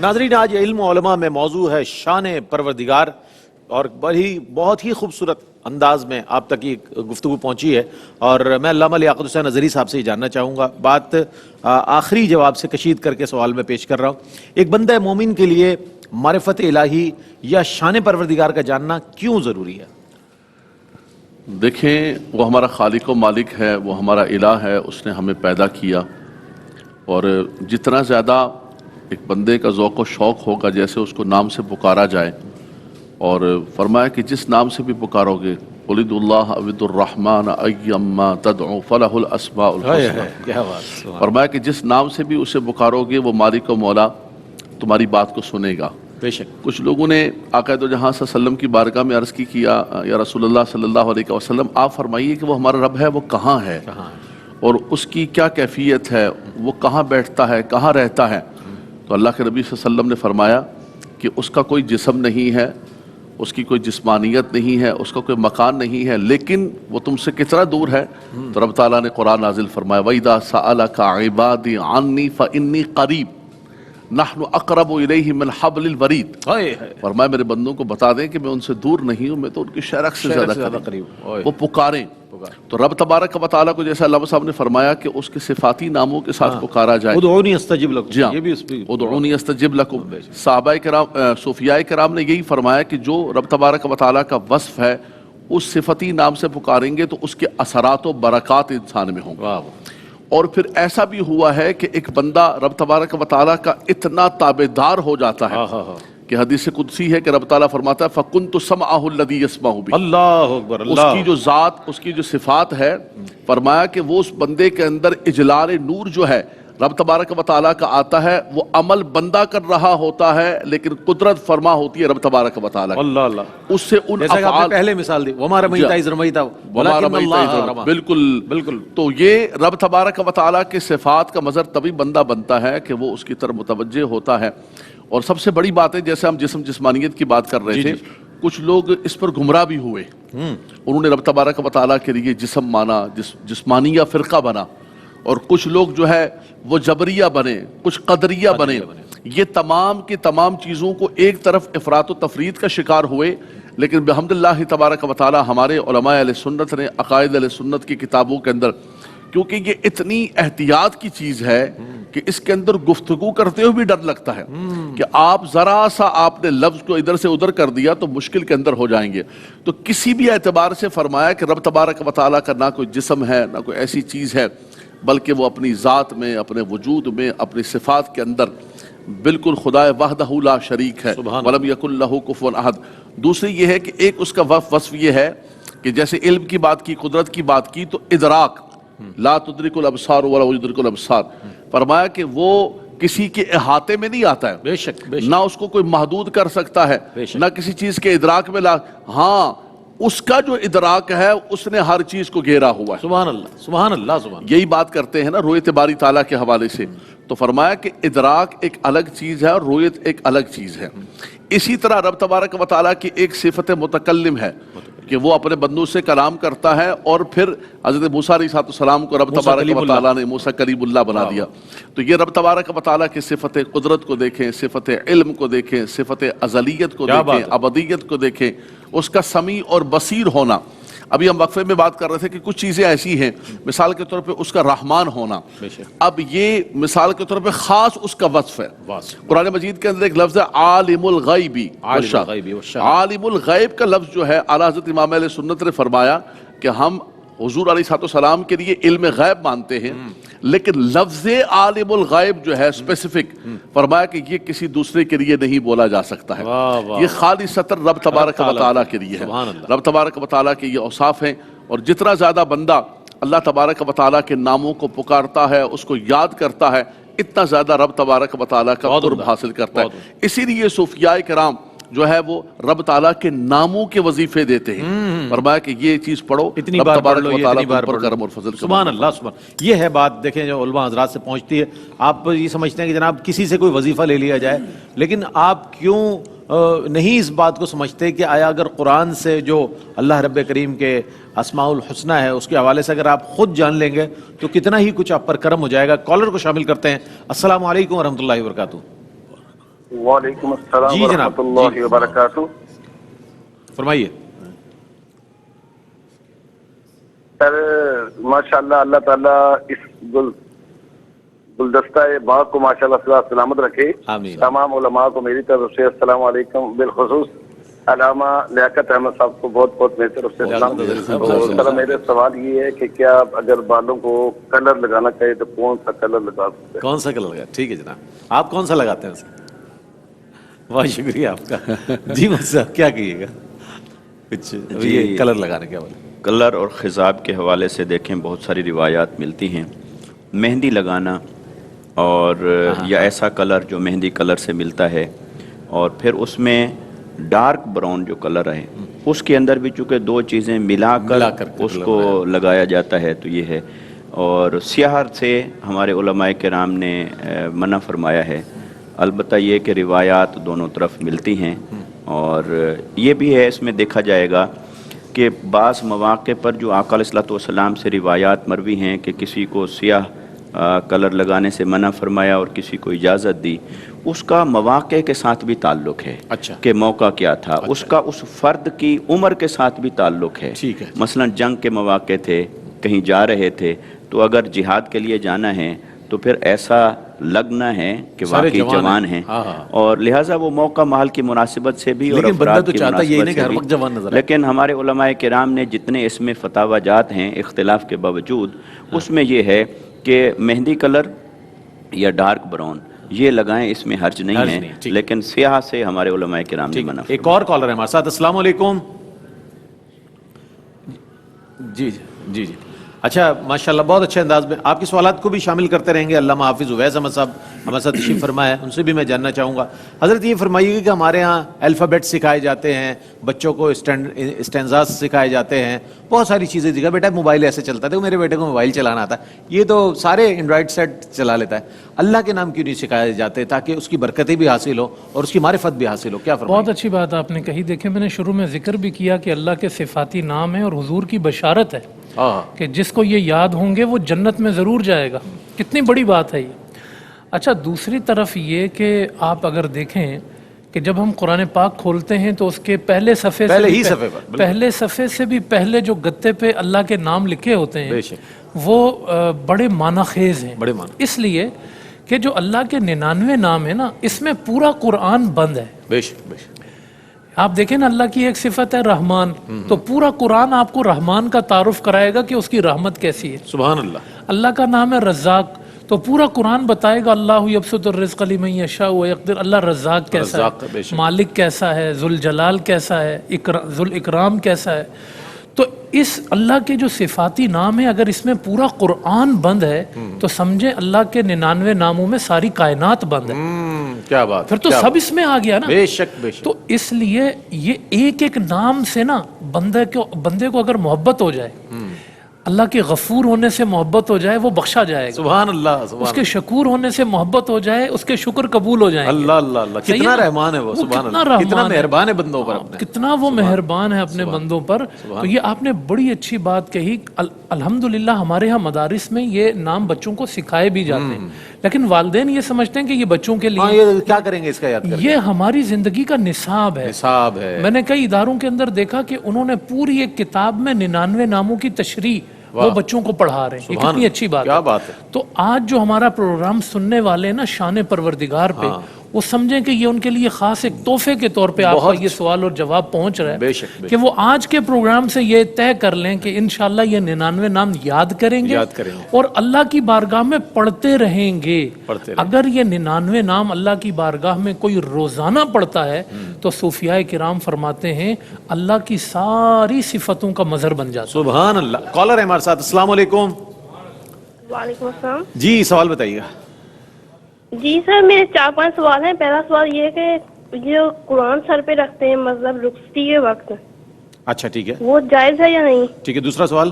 ناظرین، آج علم و علماء میں موضوع ہے شان پروردگار، اور بہت ہی خوبصورت انداز میں آپ تک یہ گفتگو پہنچی ہے، اور میں علامہ لیاقت حسین اظہری صاحب سے یہ جاننا چاہوں گا، بات آخری جواب سے کشید کر کے سوال میں پیش کر رہا ہوں۔ ایک بندہ مومن کے لیے معرفت الہی یا شان پروردگار کا جاننا کیوں ضروری ہے؟ دیکھیں، وہ ہمارا خالق و مالک ہے، وہ ہمارا الہ ہے، اس نے ہمیں پیدا کیا، اور جتنا زیادہ ایک بندے کا ذوق و شوق ہوگا جیسے اس کو نام سے پکارا جائے، اور فرمایا کہ جس نام سے بھی پکارو گے، قُلِ اللَّهَ اَوِ الرَّحْمَنَ أَيَّمَّا تَدْعُوا فَلَهُ الْأَسْمَاءُ الْحُسْنَى۔ کیا بات! فرمایا کہ جس نام سے بھی اسے پکارو گے وہ مالک و مولا تمہاری بات کو سنے گا۔ بے شک۔ کچھ لوگوں نے آقا دو جہاں صلی اللہ علیہ وسلم کی بارگاہ میں عرض کی یا رسول اللہ صلی اللہ علیہ وسلم، آپ فرمائیے کہ وہ ہمارا رب ہے وہ کہاں ہے، اور اس کی کیا کیفیت ہے، وہ کہاں بیٹھتا ہے، کہاں رہتا ہے؟ تو اللہ کے نبی صلی اللہ علیہ وسلم نے فرمایا کہ اس کا کوئی جسم نہیں ہے، اس کی کوئی جسمانیت نہیں ہے، اس کا کوئی مکان نہیں ہے، لیکن وہ تم سے کتنا دور ہے؟ تو رب تعالیٰ نے قرآن نازل فرمایا وَإِذَا سَأَلَكَ عِبَادِي عَنِّي فَإِنِّي قَرِيبٌ نحن اقرب الیہ من حبل الورید۔ فرمایا میرے بندوں کو بتا دیں کہ میں ان سے دور نہیں ہوں، میں تو ان کی شرک سے زیادہ قریب۔ وہ پکاریں تو رب تبارک و تعالیٰ کو جیسے علامہ صاحب نے فرمایا کہ اس کے صفاتی ناموں کے ساتھ پکارا جائے، ادعونی استجب لکم۔ جی ہاں، ادعونی استجب لکم۔ صحابہ کرام، صوفیاء کرام نے یہی فرمایا کہ جو رب تبارک و تعالیٰ کا وصف ہے اس صفتی نام سے پکاریں گے تو اس کے اثرات و برکات انسان میں ہوں گے۔ اور پھر ایسا بھی ہوا ہے کہ ایک بندہ رب تبارک و تعالیٰ کا اتنا تابعدار ہو جاتا ہے کہ حدیث قدسی ہے کہ رب تعالیٰ فرماتا ہے فَكُنْتُ سَمْعَهُ الَّذِي يَسْمَعُ بِهِ۔ اللہ اکبر۔ اس کی جو ذات، اس کی جو صفات ہے، فرمایا کہ وہ اس بندے کے اندر اجلال نور جو ہے رب تبارک و تعالیٰ کا آتا ہے، وہ عمل بندہ کر رہا ہوتا ہے لیکن قدرت فرما ہوتی ہے رب تبارک و تعالیٰ کی۔ اللہ اللہ۔ اس سے ان جیسا کہ آپ نے افعال، پہلے مثال دی وَمَا رَمَيْتَ إِذْ رَمَيْتَ وَلَكِنَّ اللَّهَ رَمَى۔ بالکل۔ تو یہ رب تبارک و تعالیٰ کے صفات کا مظہر تبھی بندہ بنتا ہے کہ وہ اس کی طرف متوجہ ہوتا ہے۔ اور سب سے بڑی بات ہے، جیسے ہم جسمانیت کی بات کر رہے تھے، کچھ لوگ اس پر گمراہ بھی ہوئے، انہوں نے رب تبارک و تعالیٰ کے لیے جسم مانا، جسمانیہ فرقہ بنا، اور کچھ لوگ جو ہے وہ جبریہ بنے، کچھ قدریہ بنے۔ یہ تمام کی تمام چیزوں کو ایک طرف افراط و تفرید کا شکار ہوئے، لیکن بحمداللہ تبارک و تعالیٰ ہمارے علماء اہل سنت نے عقائد اہل سنت کی کتابوں کے اندر، کیونکہ یہ اتنی احتیاط کی چیز ہے کہ اس کے اندر گفتگو کرتے ہوئے بھی ڈر لگتا ہے کہ آپ ذرا سا آپ نے لفظ کو ادھر سے ادھر کر دیا تو مشکل کے اندر ہو جائیں گے۔ تو کسی بھی اعتبار سے فرمایا کہ رب تبارک و تعالیٰ کا نہ کوئی جسم ہے، نہ کوئی ایسی چیز ہے، بلکہ وہ اپنی ذات میں، اپنے وجود میں، اپنی صفات کے اندر بالکل خدا وحدہ لا شریک ہے، وَلَمْ يَكُنْ لَهُ كُفُوًا أَحَدٌ۔ دوسری یہ ہے کہ ایک اس کا وصف یہ ہے کہ جیسے علم کی بات کی، قدرت کی بات کی، تو ادراک لا تدرک الابصار ولا یدرک الابصار، فرمایا کہ وہ کسی کے احاطے میں نہیں آتا ہے، بے شک، نہ اس کو کوئی محدود کر سکتا ہے، نہ کسی چیز کے ادراک میں ہاں اس کا جو ادراک ہے اس نے ہر چیز کو گھیرا ہوا ہے۔ سبحان اللہ، سبحان اللہ، سبحان اللہ۔ یہی بات کرتے ہیں نا رؤیت باری تعالیٰ کے حوالے سے، تو فرمایا کہ ادراک ایک الگ چیز ہے اور رؤیت ایک الگ چیز ہے۔ اسی طرح رب تبارک و تعالیٰ کی ایک صفت متکلم ہے کہ وہ اپنے بندوں سے کلام کرتا ہے، اور پھر حضرت موسیٰ علیہ السلام کو رب تبارک و تعالیٰ نے موسیٰ کلیم اللہ بنا دیا۔ تو یہ رب تبارک و تعالیٰ کی صفت قدرت کو دیکھیں، صفت علم کو دیکھیں، صفت ازلیت کو دیکھیں، ابدیت کو دیکھیں، اس کا سمیع اور بصیر ہونا۔ ابھی ہم وقفے میں بات کر رہے تھے کہ کچھ چیزیں ایسی ہیں، مثال کے طور پہ اس کا رحمان ہونا، اب یہ مثال کے طور پہ خاص اس کا وصف ہے۔ قرآن مجید کے اندر ایک لفظ ہے عالم الغیب، عالم الغیب کا لفظ جو ہے اعلیٰ حضرت امام اہل سنت نے فرمایا کہ ہم حضور علیہ السلام کے لیے علم غیب مانتے ہیں، لیکن لفظ عالم الغیب جو ہے اسپیسیفک، فرمایا کہ یہ کسی دوسرے کے لیے نہیں بولا جا سکتا ہے، یہ خالصتاً رب تبارک و تعالیٰ کے لیے ہے۔ رب تبارک و تعالیٰ کے یہ اوصاف ہیں، اور جتنا زیادہ بندہ اللہ تبارک و تعالیٰ کے ناموں کو پکارتا ہے، اس کو یاد کرتا ہے، اتنا زیادہ رب تبارک و تعالیٰ کا قرب حاصل کرتا ہے۔ اسی لیے صوفیاء کرام جو ہے وہ رب تعالیٰ کے ناموں کے وظیفے دیتے ہیں، فرمایا کہ یہ چیز پڑھو، اتنی بار پڑھ لو، یہ اتنی بار پڑھ لو، سبحان اللہ، سبحان۔ یہ ہے بات، دیکھیں جو علماء حضرات سے پہنچتی ہے، آپ یہ سمجھتے ہیں کہ جناب کسی سے کوئی وظیفہ لے لیا جائے، لیکن آپ کیوں نہیں اس بات کو سمجھتے کہ آیا اگر قرآن سے جو اللہ رب کریم کے اسماء الحسنہ ہے اس کے حوالے سے اگر آپ خود جان لیں گے تو کتنا ہی کچھ آپ پر کرم ہو جائے گا۔ کالر کو شامل کرتے ہیں۔ السلام علیکم ورحمۃ اللہ وبرکاتہ۔ وعلیکم السلام جی جناب، ورحمۃ اللہ جی وبرکاتہ. فرمائیے. سر ماشاء اللہ اللہ تعالیٰ اس گلدستہ باغ کو ماشاء اللہ سلامت رکھے. آمین. تمام علماء کو میری طرف سے السلام علیکم. بالخصوص علامہ لیاقت احمد صاحب کو بہت بہت میری طرف سے سلام. تو سر میرے سوال یہ ہے کہ کیا اگر بالوں کو کلر لگانا چاہیے تو کون سا کلر لگا سکتے ہیں؟ کون سا کلر لگا؟ ٹھیک ہے جناب، آپ کون سا لگاتے ہیں اسے؟ بہت شکریہ آپ کا. جی صاحب کیا کہیے گا کچھ یہ کلر لگانے کے حوالے؟ کلر اور خضاب کے حوالے سے دیکھیں بہت ساری روایات ملتی ہیں. مہندی لگانا اور یا ایسا کلر جو مہندی کلر سے ملتا ہے، اور پھر اس میں ڈارک براؤن جو کلر ہے اس کے اندر بھی چونکہ دو چیزیں ملا کر اس کو لگایا جاتا ہے تو یہ ہے. اور سیاہ سے ہمارے علماء کرام نے منع فرمایا ہے. البتہ یہ کہ روایات دونوں طرف ملتی ہیں، اور یہ بھی ہے اس میں دیکھا جائے گا کہ بعض مواقع پر جو آقا علیہ الصلوۃ والسلام سے روایات مروی ہیں کہ کسی کو سیاہ کلر لگانے سے منع فرمایا اور کسی کو اجازت دی، اس کا مواقع کے ساتھ بھی تعلق ہے. اچھا. کہ موقع کیا تھا. اس کا اس فرد کی عمر کے ساتھ بھی تعلق ہے. ٹھیک ہے. مثلا جنگ کے مواقع تھے، کہیں جا رہے تھے، تو اگر جہاد کے لیے جانا ہے تو پھر ایسا لگنا ہے کہ واقعی جوان ہیں، اور لہٰذا وہ موقع محل کی مناسبت سے بھی اور افراد کی مناسبت سے بھی. لیکن ہمارے علماء کرام نے جتنے اس میں فتاوی جات ہیں اختلاف کے باوجود، اس میں یہ ہے کہ مہندی کلر یا ڈارک براؤن یہ لگائیں، اس میں حرج نہیں ہے، لیکن سیاہ سے ہمارے علماء کرام نے منع. ایک اور کالر ہے ہمارے ساتھ. السلام علیکم. جی جی جی اچھا ماشاءاللہ بہت اچھے انداز میں آپ کے سوالات کو بھی شامل کرتے رہیں گے. علامہ حافظ اویس احمد صاحب ہمارے ساتھ تشریف فرما ہے، ان سے بھی میں جاننا چاہوں گا. حضرت یہ فرمائیے کہ ہمارے ہاں الفابیٹ سکھائے جاتے ہیں، بچوں کو اسٹینزاز سکھائے جاتے ہیں، بہت ساری چیزیں دیکھا. بیٹا موبائل ایسے چلتا تھا، میرے بیٹے کو موبائل چلانا آتا ہے، یہ تو سارے اینڈرائڈ سیٹ چلا لیتا ہے. اللہ کے نام کیوں نہیں سکھائے جاتے تاکہ اس کی برکتیں بھی حاصل ہو اور اس کی معرفت بھی حاصل ہو؟ کیا فرمائیں؟ بہت اچھی بات آپ نے کہی. دیکھیں میں نے شروع میں ذکر بھی کیا کہ اللہ کے صفاتی نام ہے اور حضور کی بشارت ہے کہ جس کو یہ یاد ہوں گے وہ جنت میں ضرور جائے گا. کتنی بڑی بات ہے یہ. اچھا دوسری طرف یہ کہ آپ اگر دیکھیں کہ جب ہم قرآن پاک کھولتے ہیں تو اس کے پہلے صفحے سے بھی پہلے جو گتے پہ اللہ کے نام لکھے ہوتے ہیں وہ بڑے معنی خیز ہیں. اس لیے کہ جو اللہ کے 99 نام ہیں نا، اس میں پورا قرآن بند ہے. بے شک بے شک. آپ دیکھیں نا، اللہ کی ایک صفت ہے رحمان، تو پورا قرآن آپ کو رحمان کا تعارف کرائے گا کہ اس کی رحمت کیسی ہے. سبحان اللہ. اللہ کا نام ہے رزاق، تو پورا قرآن بتائے گا اللہ یبسط الرزق لمن یشاء ویقدر. اللہ رزاق کیسا ہے، مالک کیسا ہے، ذوالجلال کیسا ہے، ذوالاکرام کیسا ہے. تو اس اللہ کے جو صفاتی نام ہیں اگر اس میں پورا قرآن بند ہے تو سمجھیں اللہ کے 99 ناموں میں ساری کائنات بند ہے. کیا بات، پھر تو سب اس میں آ گیا نا. بے شک بے شک. تو اس لیے یہ ایک ایک نام سے نا بندے کو اگر محبت ہو جائے، اللہ کے غفور ہونے سے محبت ہو جائے، وہ بخشا جائے گا. سبحان اللہ. اس کے شکور ہونے سے محبت ہو جائے، اس کے شکر قبول ہو جائیں. اللہ اللہ اللہ، کتنا رحمان ہے وہ. سبحان اللہ، کتنا مہربان ہے بندوں پر، کتنا وہ مہربان ہے اپنے بندوں پر. تو یہ آپ نے بڑی اچھی بات کہی. الحمدللہ ہمارے ہاں مدارس میں یہ نام بچوں کو سکھائے بھی جاتے ہیں، لیکن والدین یہ سمجھتے ہیں کہ یہ بچوں کے لیے کیا کریں گے اس کا یاد کریں. یہ ہماری زندگی کا نصاب ہے. میں نے کئی اداروں کے اندر دیکھا کہ انہوں نے پوری ایک کتاب میں 99 ناموں کی تشریح وہ بچوں کو پڑھا رہے ہیں. یہ کتنی اچھی بات ہے. تو آج جو ہمارا پروگرام سننے والے نا شان پروردگار پہ، وہ سمجھیں کہ یہ ان کے لیے خاص ایک تحفے کے طور پہ آپ کا یہ سوال اور جواب پہنچ رہا ہے کہ وہ آج کے پروگرام سے یہ طے کر لیں کہ انشاءاللہ یہ 99 نام یاد کریں گے اور اللہ کی بارگاہ میں پڑھتے رہیں گے. اگر یہ 99 نام اللہ کی بارگاہ میں کوئی روزانہ پڑھتا ہے تو صوفیاء کرام فرماتے ہیں اللہ کی ساری صفتوں کا مظہر بن جاتا ہے. سبحان اللہ. کالر ہے ہمارے ساتھ. السلام علیکم. وعلیکم السلام. جی سوال بتائیے گا. جی سر میرے 4-5 سوال ہیں. پہلا سوال یہ ہے کہ جو قرآن سر پہ رکھتے ہیں مطلب رخصتی کے وقت، اچھا ٹھیک ہے، وہ جائز ہے یا نہیں؟ ٹھیک ہے. دوسرا سوال.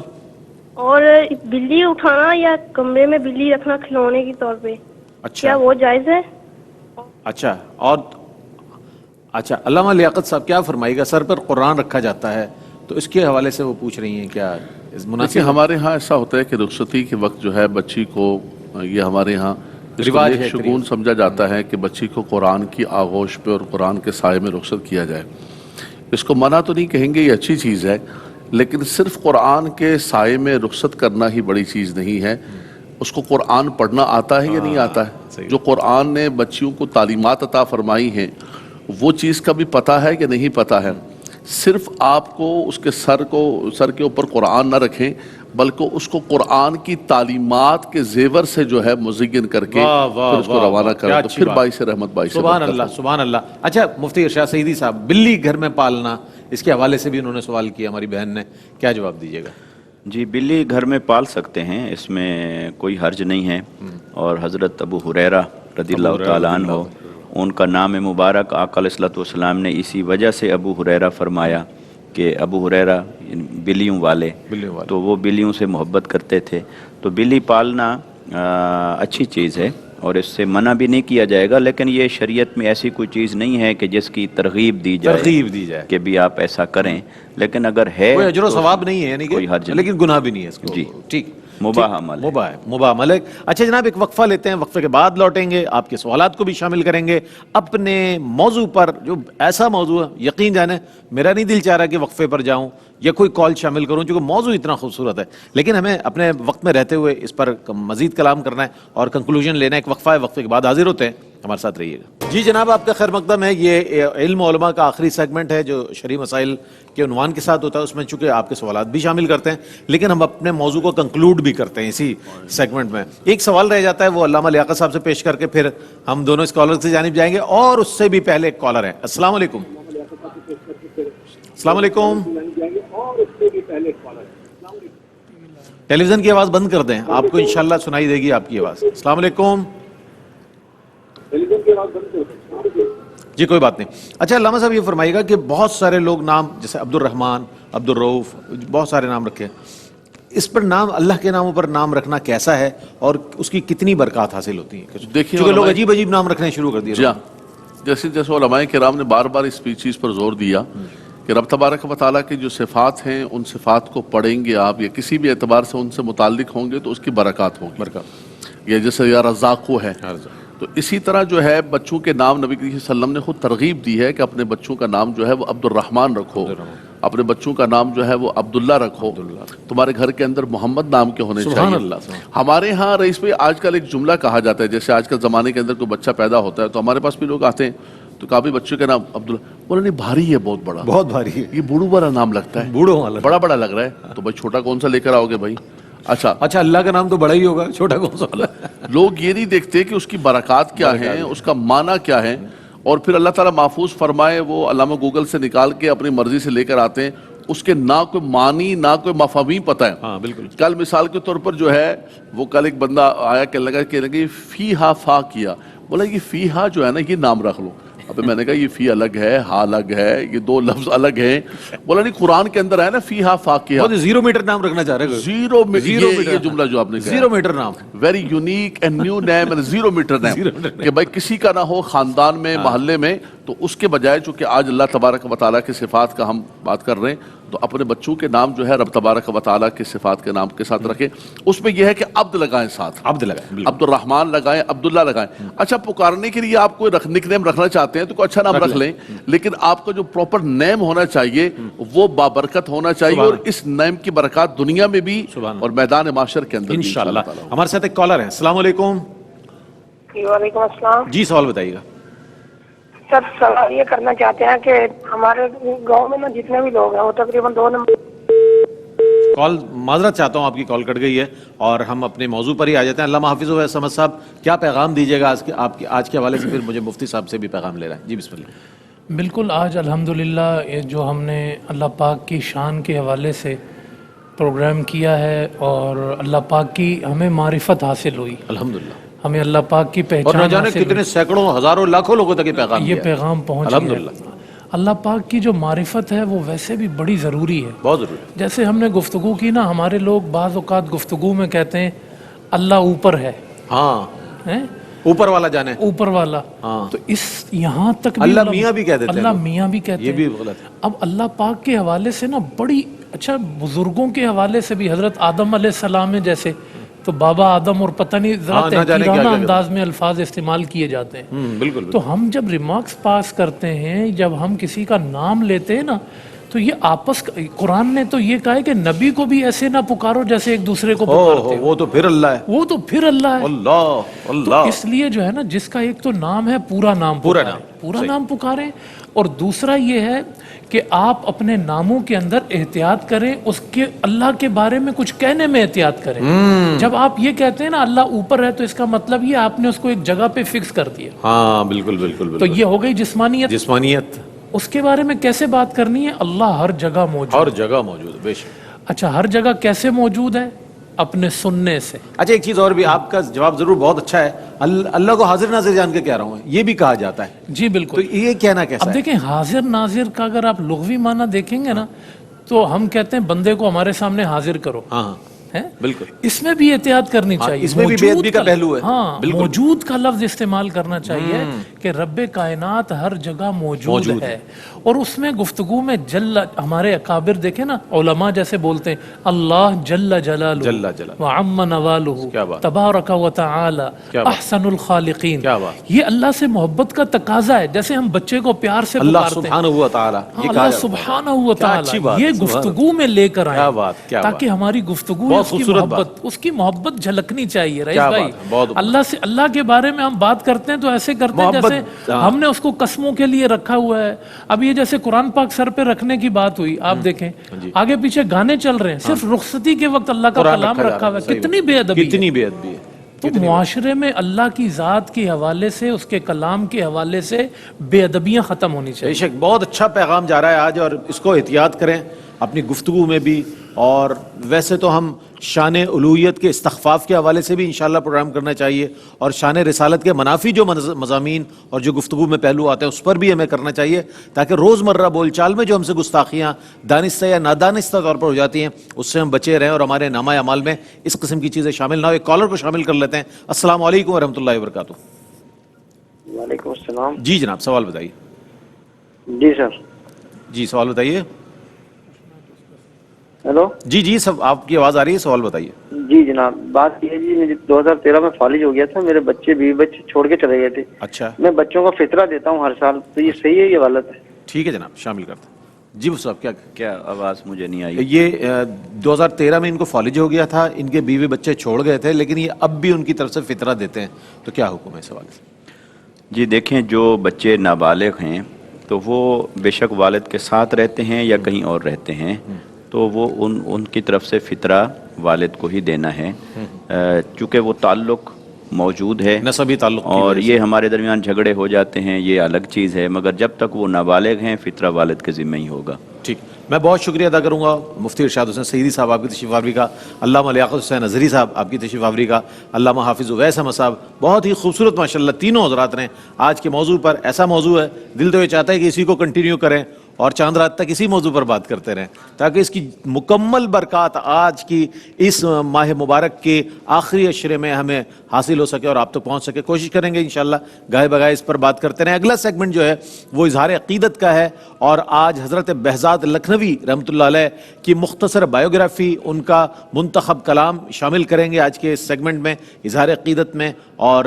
اور بلی اٹھانا یا کمرے میں بلی رکھنا کھلونے کے طور پہ، کیا وہ جائز ہے؟ اچھا. اور اچھا علامہ لیاقت صاحب کیا فرمائے گا؟ سر پر قرآن رکھا جاتا ہے تو اس کے حوالے سے وہ پوچھ رہی ہیں کیا مناسب؟ ہمارے ہاں ایسا ہوتا ہے کہ رخصتی کے وقت جو ہے بچی کو، یہ ہمارے ہاں اس کو نیک شگون سمجھا جاتا ہے کہ بچی کو قرآن کی آغوش پہ اور قرآن کے سائے میں رخصت کیا جائے. اس کو منع تو نہیں کہیں گے, یہ اچھی چیز ہے, لیکن صرف قرآن کے سائے میں رخصت کرنا ہی بڑی چیز نہیں ہے. اس کو قرآن پڑھنا آتا ہے یا نہیں آتا ہے؟ جو قرآن نے بچیوں کو تعلیمات عطا فرمائی ہیں وہ چیز کا بھی پتہ ہے کہ نہیں پتہ ہے. صرف آپ کو اس کے سر کے اوپر قرآن نہ رکھیں, بلکہ اس کو قرآن کی تعلیمات کے زیور سے جو ہے مزین کر کے پھر اس کو روانہ کریں, تو پھر باعث رحمت باعث سبحان اللہ سبحان اللہ. اچھا مفتی ارشاد سعیدی صاحب, بلی گھر میں پالنا, اس کے حوالے سے بھی انہوں نے سوال کیا ہماری بہن نے, کیا جواب دیجیے گا؟ جی, بلی گھر میں پال سکتے ہیں, اس میں کوئی حرج نہیں ہے. اور حضرت ابو ہریرہ رضی اللہ تعالیٰ عنہ, ان کا نام مبارک آقا علیہ الصلوۃ والسلام نے اسی وجہ سے ابو ہریرہ فرمایا کہ ابو ہریرہ بلیوں والے, تو وہ بلیوں سے محبت کرتے تھے. تو بلی پالنا اچھی چیز ہے اور اس سے منع بھی نہیں کیا جائے گا, لیکن یہ شریعت میں ایسی کوئی چیز نہیں ہے کہ جس کی ترغیب دی جائے کہ بھی آپ ایسا کریں. لیکن اگر ہے کوئی اجر و ثواب نہیں ہے, یعنی کوئی حرج نہیں, لیکن گناہ بھی نہیں ہے اس کو. جی ٹھیک, مباح عمل ہے. مباح عمل ہے. اچھا جناب, ایک وقفہ لیتے ہیں, وقفے کے بعد لوٹیں گے, آپ کے سوالات کو بھی شامل کریں گے اپنے موضوع پر, جو ایسا موضوع ہے یقین جانے میرا نہیں دل چاہ رہا کہ وقفے پر جاؤں یا کوئی کال شامل کروں, چونکہ موضوع اتنا خوبصورت ہے, لیکن ہمیں اپنے وقت میں رہتے ہوئے اس پر مزید کلام کرنا ہے اور کنکلوژن لینا ہے. ایک وقفہ ہے, وقفے کے بعد حاضر ہوتے ہیں, ہمارے ساتھ رہیے گا. جی جناب, آپ کا خیر مقدم ہے. یہ علم و علماء کا آخری سیگمنٹ ہے جو شرعی مسائل کے عنوان کے ساتھ ہوتا ہے. اس میں چونکہ آپ کے سوالات بھی شامل کرتے ہیں, لیکن ہم اپنے موضوع کو کنکلوڈ بھی کرتے ہیں اسی سیگمنٹ میں. ایک سوال رہ جاتا ہے, وہ علامہ لیاقت صاحب سے پیش کر کے پھر ہم دونوں اسکالر کی جانب جائیں گے. اور اس سے بھی پہلے ایک کالر ہے. السلام علیکم. السلام علیکم. ٹیلی ویژن کی آواز بند کر دیں, آپ کو انشاءاللہ سنائی دے گی آپ کی آواز. السلام علیکم. جی کوئی بات نہیں. اچھا علامہ صاحب, یہ فرمائیے گا کہ بہت سارے لوگ نام جیسے عبد الرحمن, عبد الرؤف, بہت سارے نام رکھے, اس پر نام اللہ کے ناموں پر نام رکھنا کیسا ہے اور اس کی کتنی برکات حاصل ہوتی ہیں؟ دیکھیے کیونکہ لوگ عجیب عجیب نام رکھنے شروع کر دیے. جی, جیسے علماء کرام نے بار بار اس چیز پر زور دیا کہ رب تبارک و تعالیٰ کی جو صفات ہیں ان صفات کو پڑھیں گے آپ یا کسی بھی اعتبار سے ان سے متعلق ہوں گے تو اس کی برکات ہوں گی. یا جیسے یا رزاقو ہے, تو اسی طرح جو ہے بچوں کے نام نبی کریم صلی اللہ علیہ وسلم نے خود ترغیب دی ہے کہ اپنے بچوں کا نام جو ہے وہ عبد الرحمن رکھو, اپنے بچوں کا نام جو ہے وہ عبداللہ رکھو, تمہارے گھر کے اندر محمد نام کے ہونے چاہیے. ہمارے ہاں رئیس بھائی آج کل ایک جملہ کہا جاتا ہے, جیسے آج کل زمانے کے اندر کوئی بچہ پیدا ہوتا ہے تو ہمارے پاس بھی لوگ آتے ہیں تو کہا بھی بچوں کا نام عبداللہ, بولا نہیں بھاری ہے, بہت بھاری ہے, یہ بوڑھو والا نام لگتا ہے, بوڑھو والا بڑا لگ رہا ہے, تو بھائی چھوٹا کون سا لے کر آؤ گے بھائی؟ اچھا اللہ کا نام تو بڑا ہی ہوگا, چھوٹا کون سا والا؟ لوگ یہ نہیں دیکھتے کہ اس کی برکات کیا ہیں, اس کا معنی کیا ہے, اور پھر اللہ تعالیٰ محفوظ فرمائے وہ علامہ گوگل سے نکال کے اپنی مرضی سے لے کر آتے ہیں, اس کے نہ کوئی معنی نہ کوئی مفاہیم پتہ ہے. ہاں بالکل. کل مثال کے طور پر جو ہے وہ کل ایک بندہ آیا کہ لگا فی ہا فا کیا, بولا یہ فی ہا جو ہے نا یہ نام رکھ لو. ابھی میں نے کہا یہ فی الگ ہے, ہا الگ ہے, یہ دو لفظ الگ ہیں. بولا نہیں قرآن کے اندر ہے نا فی ہا فا کیا, زیرو میٹر نام رکھنا چاہ رہے ہیں. یہ جملہ جو آپ نے کہا زیرو میٹر نام, very unique and new name and zero meter name, کہ بھائی کسی کا نہ ہو خاندان میں محلے میں, تو اس کے بجائے چونکہ آج اللہ تبارک و تعالیٰ کی صفات کا ہم بات کر رہے ہیں تو اپنے بچوں کے نام جو ہے رب تبارک و تعالیٰ کی صفات کے نام کے ساتھ رکھیں. اس میں یہ ہے کہ عبد لگائیں, ساتھ عبد لگائیں, عبد الرحمن لگائیں, عبداللہ لگائیں. اچھا پکارنے کے لیے آپ کوئی نک نیم رکھنا چاہتے ہیں تو کوئی اچھا نام رکھ لیں, لیکن آپ کا جو پراپر نیم ہونا چاہیے وہ بابرکت ہونا چاہیے, اور اس نیم کی برکات دنیا میں بھی اور میدان معاشر کے اندر انشاءاللہ. ہمارے ساتھ ایک کالر ہے. السلام علیکم. وعلیکم السلام. جی سوال بتائیے گا. سر سوال یہ کرنا چاہتے ہیں کہ ہمارے گاؤں میں نا جتنے بھی لوگ ہیں وہ تقریباً 2 نمبر. کال معذرت چاہتا ہوں, آپ کی کال کٹ گئی ہے اور ہم اپنے موضوع پر ہی آ جاتے ہیں. علامہ حافظ سمد صاحب کیا پیغام دیجیے گا آج کے حوالے سے, پھر مجھے مفتی صاحب سے بھی پیغام لے رہا ہے. جی بسم اللہ. بالکل, آج الحمدللہ یہ جو ہم نے اللہ پاک کی شان کے حوالے سے پروگرام کیا ہے اور اللہ پاک کی ہمیں معرفت حاصل ہوئی, الحمدللہ ہمیں اللہ پاک کی پہچان, اور نہ جانے کتنے سینکڑوں ہزاروں لاکھوں لوگوں تک یہ پیغام پہنچ گیا. الحمدللہ اللہ پاک کی جو معرفت ہے وہ ویسے بھی بڑی ضروری ہے, بہت ضروری ہے. جیسے ہم نے گفتگو کی نا, ہمارے لوگ بعض اوقات گفتگو میں کہتے ہیں اللہ اوپر ہے, ہاں اوپر والا جانے, اوپر والا, تو اس یہاں تک اللہ میاں بھی کہہ دیتے ہیں, اللہ میاں بھی کہتے ہیں, یہ بھی غلط ہے. اب اللہ پاک کے حوالے سے نا بڑی اچھا بزرگوں کے حوالے سے بھی, حضرت آدم علیہ السلام جیسے تو بابا آدم اور پتہ نہیں ذرا ہاں، نہ جانے تحقیرانہ کیا انداز میں الفاظ استعمال کیے جاتے ہیں. بالکل تو ہم جب ریمارکس پاس کرتے ہیں، جب ہم کسی کا نام لیتے ہیں نا، تو یہ آپس قرآن نے تو یہ کہا ہے کہ نبی کو بھی ایسے نہ پکارو جیسے ایک دوسرے کو پکارتے ہو. وہ تو پھر اللہ ہے. وہ تو پھر اللہ ہے. اللہ تو اللہ. اس لیے جو ہے نا، جس کا ایک تو نام ہے، پورا نام نام پکاریں. اور دوسرا یہ ہے کہ آپ اپنے ناموں کے اندر احتیاط کریں، اس کے اللہ کے بارے میں کچھ کہنے میں احتیاط کریں. جب آپ یہ کہتے ہیں نا اللہ اوپر ہے، تو اس کا مطلب یہ آپ نے اس کو ایک جگہ پہ فکس کر دیا. ہاں بالکل بالکل. تو یہ ہو گئی جسمانیت. اس کے بارے میں کیسے بات کرنی ہے؟ اللہ ہر جگہ موجود، ہر جگہ موجود ہے بے شک. اچھا ہر جگہ کیسے موجود ہے؟ اپنے سننے سے. اچھا ایک چیز اور بھی، آپ کا جواب ضرور بہت اچھا ہے. اللہ کو حاضر ناظر جان کے کہہ رہا ہوں، یہ بھی کہا جاتا ہے. جی بالکل. تو یہ کہنا کیسا ہے؟ اب دیکھیں حاضر ناظر کا اگر آپ لغوی معنی دیکھیں گے نا، تو ہم کہتے ہیں بندے کو ہمارے سامنے حاضر کرو. ہاں بالکل. اس میں بھی احتیاط کرنی چاہیے. اس میں بھی بے ادبی کا پہلو ہے. ہاں موجود کا لفظ استعمال کرنا چاہیے کہ رب کائنات ہر جگہ موجود ہے. اور اس میں گفتگو میں جل، ہمارے اکابر دیکھیں نا، علماء جیسے بولتے ہیں اللہ جل جلالہ وعم نوالہ تبارک و تعالی احسن الخالقین. یہ اللہ سے محبت کا تقاضا ہے. جیسے ہم بچے کو پیار سے اللہ پکارتے ہیں سبحانہ و تعالی، اللہ سبحانہ و تعالی، یہ گفتگو میں لے کر آئے تاکہ ہماری گفتگو اس کی محبت جھلکنی چاہیے. رئیس بھائی اللہ سے، اللہ کے بارے میں ہم بات کرتے ہیں تو ایسے کرتے ہیں جیسے ہم نے اس کو قسموں کے لیے رکھا ہوا ہے. اب یہ جیسے قرآن پاک سر پہ رکھنے کی بات ہوئی، آپ دیکھیں آگے پیچھے گانے چل رہے ہیں، صرف رخصتی کے وقت اللہ کا کلام رکھا ہوا ہے. کتنی بے ادبی، کتنی بے ادبی ہے. تو معاشرے میں اللہ کی ذات کے حوالے سے، اس کے کلام کے حوالے سے بے ادبیاں ختم ہونی چاہیے. بے شک بہت اچھا پیغام جا رہا ہے آج، اور اس کو احتیاط کریں اپنی گفتگو میں بھی. اور ویسے تو ہم شان الوہیت کے استخفاف کے حوالے سے بھی انشاءاللہ پروگرام کرنا چاہیے، اور شان رسالت کے منافی جو مضامین اور جو گفتگو میں پہلو آتے ہیں اس پر بھی ہمیں کرنا چاہیے، تاکہ روزمرہ بول چال میں جو ہم سے گستاخیاں دانستہ یا نادانستہ طور پر ہو جاتی ہیں اس سے ہم بچے رہیں، اور ہمارے نامہ اعمال میں اس قسم کی چیزیں شامل نہ ہو. ایک کالر کو شامل کر لیتے ہیں. السلام علیکم ورحمۃ اللہ وبرکاتہ. وعلیکم السلام. جی جناب سوال بتائیے. جی سر. جی سوال بتائیے. ہیلو. جی سب آپ کی آواز آ رہی ہے، سوال بتائیے. جی جناب، بات یہ ہے جی، مجھے 2013 میں فالج ہو گیا تھا، میرے بیوی بچے چھوڑ کے چلے گئے تھے. اچھا. میں بچوں کو فطرہ دیتا ہوں ہر سال، تو یہ صحیح ہے یہ غلط ہے؟ ٹھیک ہے جناب شامل کرتے ہیں. جی وہ صاحب کیا آواز مجھے نہیں آئی. یہ 2013 میں ان کو فالج ہو گیا تھا، ان کے بیوی بچے چھوڑ گئے تھے، لیکن یہ اب بھی ان کی طرف سے فطرہ دیتے ہیں، تو کیا حکم ہے سوال؟ جی دیکھیں، جو بچے نابالغ ہیں تو وہ بے شک والد کے ساتھ رہتے ہیں یا کہیں اور رہتے ہیں، تو وہ ان کی طرف سے فطرہ والد کو ہی دینا ہے، چونکہ وہ تعلق موجود ہے، نسبی تعلق، اور یہ ہمارے درمیان جھگڑے ہو جاتے ہیں، یہ الگ چیز ہے، مگر جب تک وہ نابالغ ہیں فطرہ والد کے ذمہ ہی ہوگا. ٹھیک. میں بہت شکریہ ادا کروں گا مفتی ارشاد حسین سعیدی صاحب آپ کی تشریف آوری کا، علامہ لیاقت حسین اظہری صاحب آپ کی تشریف آوری کا، علامہ حافظ اویس احمد صاحب. بہت ہی خوبصورت ماشاءاللہ تینوں حضرات نے آج کے موضوع پر. ایسا موضوع ہے دل تو یہ چاہتا ہے کہ اسی کو کنٹینیو کریں اور چاند رات تک اسی موضوع پر بات کرتے رہیں، تاکہ اس کی مکمل برکات آج کی اس ماہ مبارک کے آخری عشرے میں ہمیں حاصل ہو سکے اور آپ تک پہنچ سکے. کوشش کریں گے انشاءاللہ گاہے بگاہے اس پر بات کرتے رہیں. اگلا سیگمنٹ جو ہے وہ اظہار عقیدت کا ہے، اور آج حضرت بہزاد لکھنوی رحمۃ اللہ علیہ کی مختصر بایوگرافی، ان کا منتخب کلام شامل کریں گے آج کے اس سیگمنٹ میں اظہار عقیدت میں، اور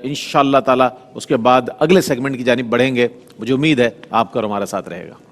انشاءاللہ تعالی اس کے بعد اگلے سیگمنٹ کی جانب بڑھیں گے. مجھے امید ہے آپ کا اور ہمارا ساتھ رہے گا.